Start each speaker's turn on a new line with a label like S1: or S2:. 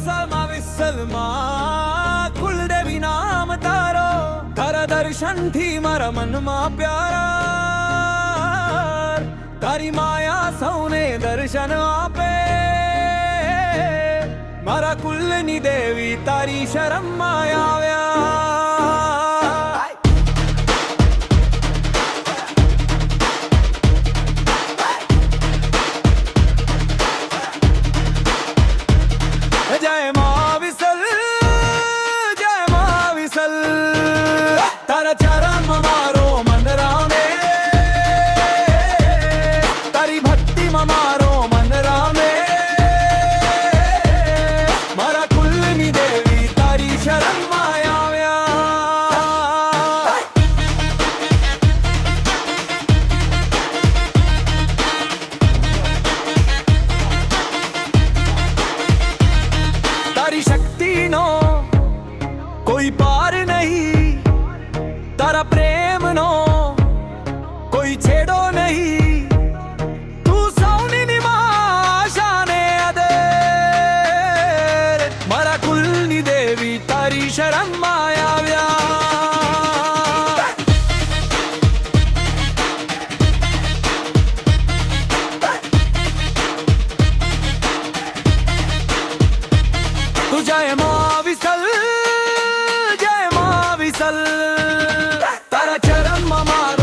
S1: વિશાલમાં વિસલમાં કુલદેવી નામ તારો, તારા દર્શનથી મારા મનમાં પ્યાર, તારી માયા સૌને દર્શન આપે, મારા કુલની દેવી તારી શરમમાં આવ્યા। જય મા વિસલ, જય મા વિસલ, તારા ચરણમાં મારો મન રામે, તારી ભક્તિમાં મારો મન રામે, મારા કુલની દેવી તારી શરણમાં આવ્યા। તારી શક્તિનો કોઈ પાર નહીં, તારા પ્રેમનો કોઈ છેડો નહીં, તું સૌની નિમાશાને આદર, મારા કુલની દેવી તારી શરણમાં આવ્યા। તું જય મા વિસલ, જય મા વિસલ, તારા ચરણમાં મારા